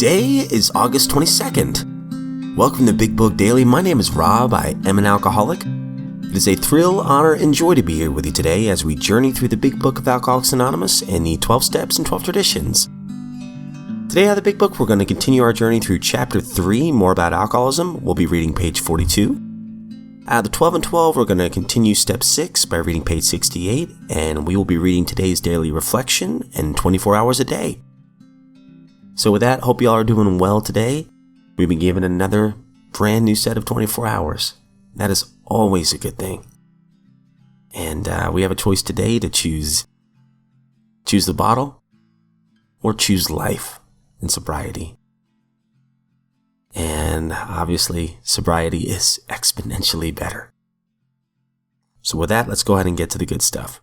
Today is August 22nd. Welcome to Big Book Daily. My name is Rob. I am an alcoholic. It is a thrill, honor, and joy to be here with you today as we journey through the Big Book of Alcoholics Anonymous and the 12 Steps and 12 Traditions. Today out of the Big Book, we're going to continue our journey through Chapter 3, more about alcoholism. We'll be reading page 42. Out of the 12 and 12, we're going to continue Step 6 by reading page 68, and we will be reading today's daily reflection and 24 hours a day. So with that, hope you all are doing well today. We've been given another brand new set of 24 hours. That is always a good thing. And we have a choice today to choose the bottle or choose life and sobriety. And obviously, sobriety is exponentially better. So with that, let's go ahead and get to the good stuff.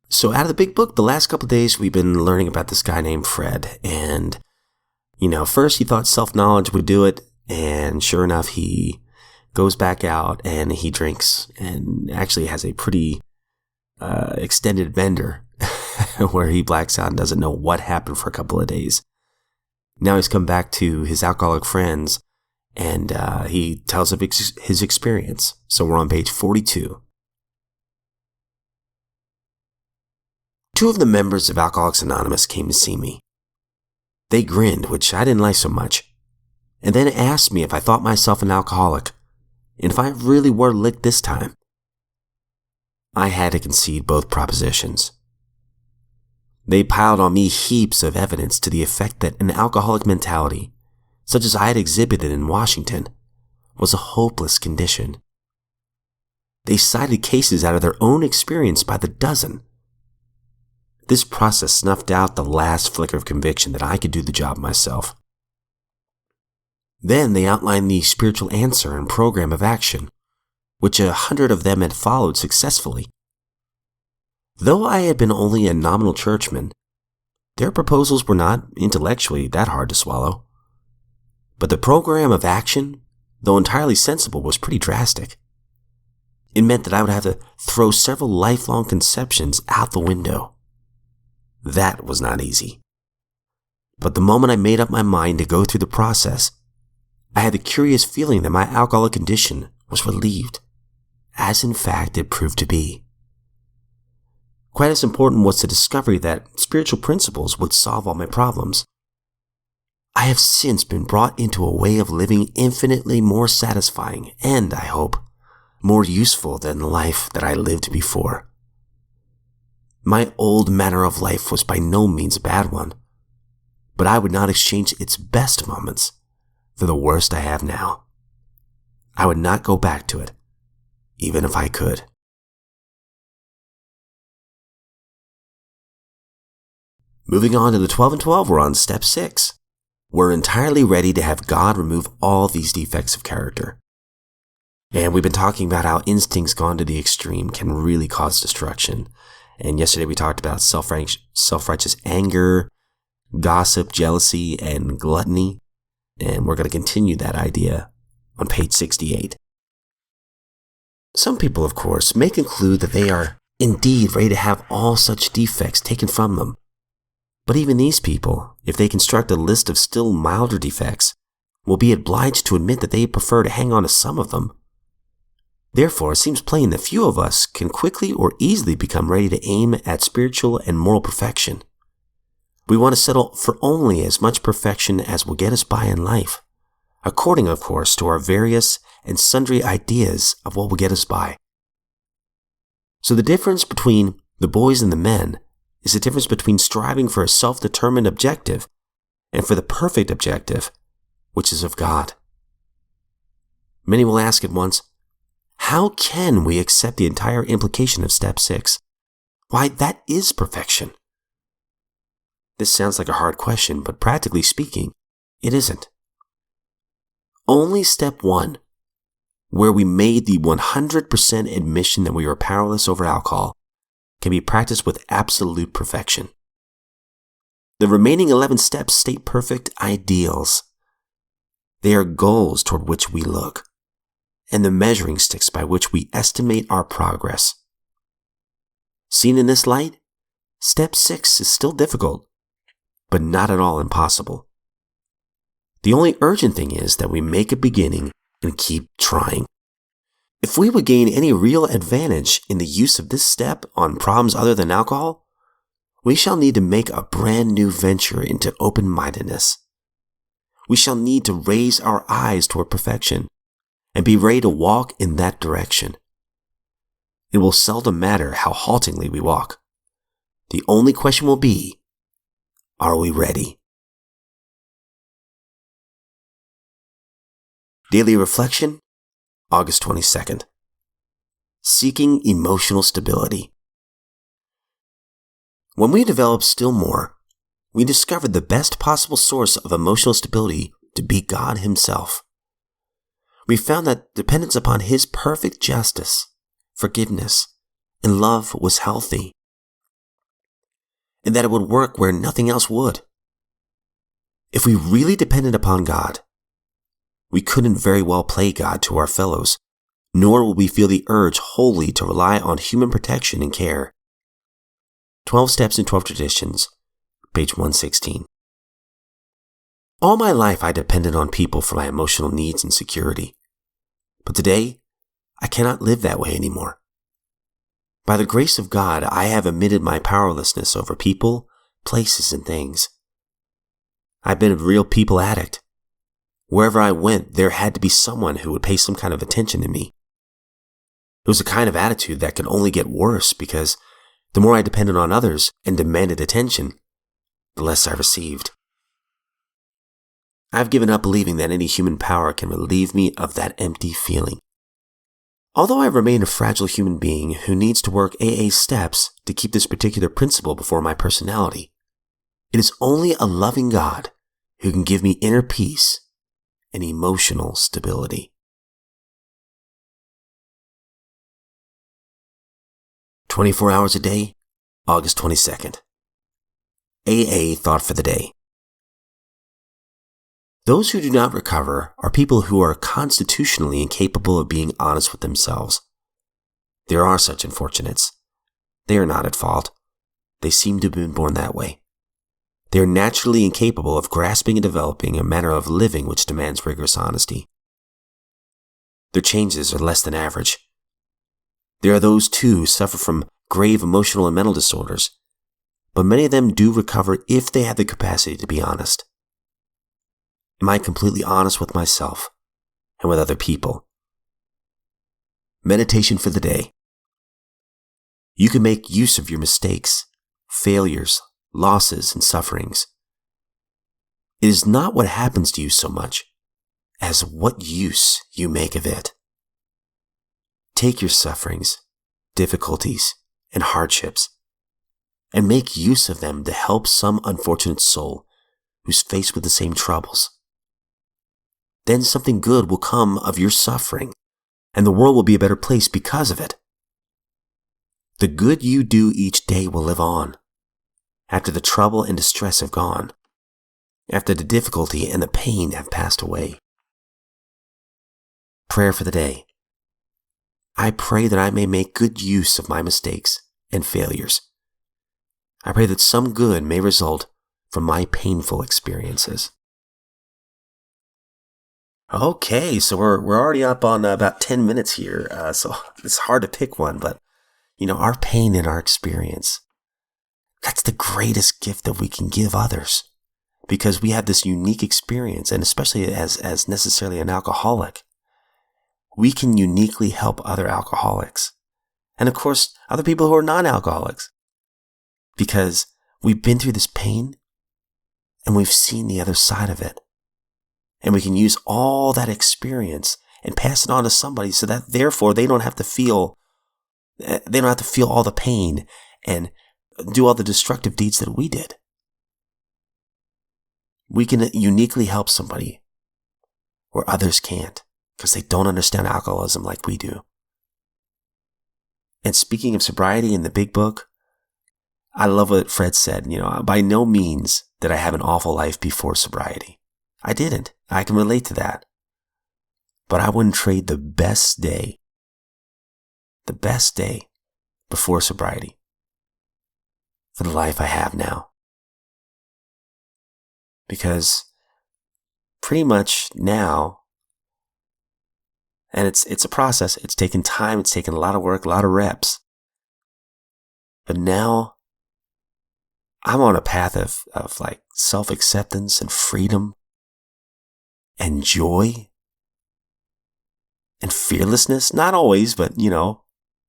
So out of the Big Book, the last couple of days, we've been learning about this guy named Fred. And, first he thought self-knowledge would do it. And sure enough, he goes back out and he drinks and actually has a pretty extended bender where he blacks out and doesn't know what happened for a couple of days. Now he's come back to his alcoholic friends and he tells of his experience. So we're on page 42. Two of the members of Alcoholics Anonymous came to see me. They grinned, which I didn't like so much, and then asked me if I thought myself an alcoholic, and if I really were licked this time. I had to concede both propositions. They piled on me heaps of evidence to the effect that an alcoholic mentality, such as I had exhibited in Washington, was a hopeless condition. They cited cases out of their own experience by the dozen. This process snuffed out the last flicker of conviction that I could do the job myself. Then they outlined the spiritual answer and program of action, which 100 of them had followed successfully. Though I had been only a nominal churchman, their proposals were not intellectually that hard to swallow. But the program of action, though entirely sensible, was pretty drastic. It meant that I would have to throw several lifelong conceptions out the window. That was not easy. But the moment I made up my mind to go through the process, I had the curious feeling that my alcoholic condition was relieved, as in fact it proved to be. Quite as important was the discovery that spiritual principles would solve all my problems. I have since been brought into a way of living infinitely more satisfying and, I hope, more useful than the life that I lived before. My old manner of life was by no means a bad one, but I would not exchange its best moments for the worst I have now. I would not go back to it, even if I could. Moving on to the 12 and 12, we're on step 6. We're entirely ready to have God remove all these defects of character. And we've been talking about how instincts gone to the extreme can really cause destruction. And yesterday we talked about self-righteous anger, gossip, jealousy, and gluttony. And we're going to continue that idea on page 68. Some people, of course, may conclude that they are indeed ready to have all such defects taken from them. But even these people, if they construct a list of still milder defects, will be obliged to admit that they prefer to hang on to some of them. Therefore, it seems plain that few of us can quickly or easily become ready to aim at spiritual and moral perfection. We want to settle for only as much perfection as will get us by in life, according, of course, to our various and sundry ideas of what will get us by. So the difference between the boys and the men is the difference between striving for a self-determined objective and for the perfect objective, which is of God. Many will ask at once, how can we accept the entire implication of step 6? Why, that is perfection. This sounds like a hard question, but practically speaking, it isn't. Only step 1, where we made the 100% admission that we were powerless over alcohol, can be practiced with absolute perfection. The remaining 11 steps state perfect ideals. They are goals toward which we look, and the measuring sticks by which we estimate our progress. Seen in this light, Step 6 is still difficult, but not at all impossible. The only urgent thing is that we make a beginning and keep trying. If we would gain any real advantage in the use of this step on problems other than alcohol, we shall need to make a brand new venture into open-mindedness. We shall need to raise our eyes toward perfection and be ready to walk in that direction. It will seldom matter how haltingly we walk. The only question will be, are we ready? Daily Reflection, August 22nd. Seeking emotional stability. When we developed still more, we discovered the best possible source of emotional stability to be God Himself. We found that dependence upon His perfect justice, forgiveness, and love was healthy, and that it would work where nothing else would. If we really depended upon God, we couldn't very well play God to our fellows, nor will we feel the urge wholly to rely on human protection and care. 12 Steps and 12 Traditions, page 116. All my life I depended on people for my emotional needs and security. But today, I cannot live that way anymore. By the grace of God, I have admitted my powerlessness over people, places, and things. I've been a real people addict. Wherever I went, there had to be someone who would pay some kind of attention to me. It was a kind of attitude that could only get worse because the more I depended on others and demanded attention, the less I received. I've given up believing that any human power can relieve me of that empty feeling. Although I remain a fragile human being who needs to work AA steps to keep this particular principle before my personality, it is only a loving God who can give me inner peace and emotional stability. 24 hours a day, August 22nd. AA Thought for the Day. Those who do not recover are people who are constitutionally incapable of being honest with themselves. There are such unfortunates. They are not at fault. They seem to have been born that way. They are naturally incapable of grasping and developing a manner of living which demands rigorous honesty. Their changes are less than average. There are those too who suffer from grave emotional and mental disorders, but many of them do recover if they have the capacity to be honest. Am I completely honest with myself and with other people? Meditation for the day. You can make use of your mistakes, failures, losses, and sufferings. It is not what happens to you so much as what use you make of it. Take your sufferings, difficulties, and hardships and make use of them to help some unfortunate soul who's faced with the same troubles. Then something good will come of your suffering, and the world will be a better place because of it. The good you do each day will live on, after the trouble and distress have gone, after the difficulty and the pain have passed away. Prayer for the day. I pray that I may make good use of my mistakes and failures. I pray that some good may result from my painful experiences. Okay, so we're already up on about 10 minutes here, so it's hard to pick one, but, our pain and our experience, that's the greatest gift that we can give others, because we have this unique experience, and especially as necessarily an alcoholic, we can uniquely help other alcoholics, and of course, other people who are non-alcoholics, because we've been through this pain, and we've seen the other side of it. And we can use all that experience and pass it on to somebody so that therefore they don't have to feel all the pain and do all the destructive deeds that we did. We can uniquely help somebody where others can't because they don't understand alcoholism like we do. And speaking of sobriety in the big book, I love what Fred said, by no means did I have an awful life before sobriety. I didn't. I can relate to that. But I wouldn't trade the best day before sobriety, for the life I have now. Because pretty much now, and it's a process, it's taken time, it's taken a lot of work, a lot of reps. But now I'm on a path of like self-acceptance and freedom and joy and fearlessness. Not always, but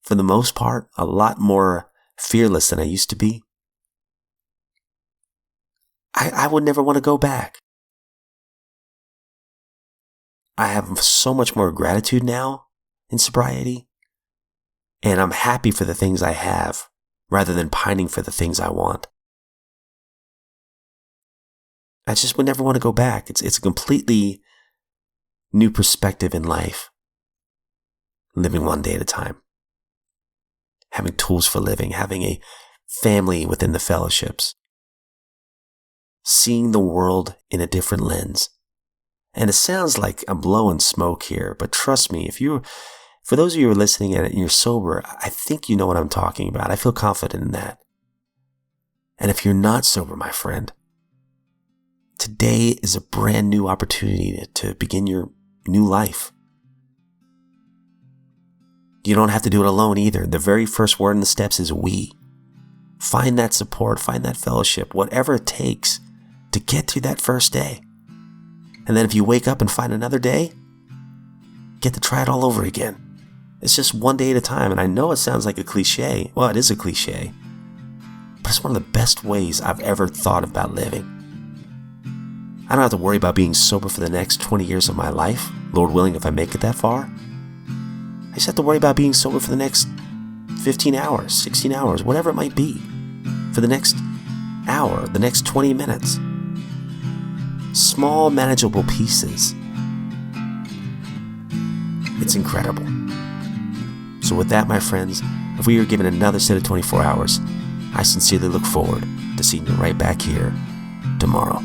for the most part, a lot more fearless than I used to be. I would never want to go back. I have so much more gratitude now in sobriety, and I'm happy for the things I have rather than pining for the things I want. I just would never want to go back. It's a completely new perspective in life. Living one day at a time. Having tools for living, having a family within the fellowships. Seeing the world in a different lens. And it sounds like I'm blowing smoke here, but trust me, for those of you who are listening and you're sober, I think you know what I'm talking about. I feel confident in that. And if you're not sober, my friend, today is a brand new opportunity to begin your new life. You don't have to do it alone either. The very first word in the steps is we. Find that support, find that fellowship, whatever it takes to get through that first day. And then if you wake up and find another day, get to try it all over again. It's just one day at a time. And I know it sounds like a cliche. Well, it is a cliche. But it's one of the best ways I've ever thought about living. I don't have to worry about being sober for the next 20 years of my life, Lord willing, if I make it that far. I just have to worry about being sober for the next 15 hours, 16 hours, whatever it might be. For the next hour, the next 20 minutes. Small, manageable pieces. It's incredible. So with that, my friends, if we are given another set of 24 hours, I sincerely look forward to seeing you right back here tomorrow.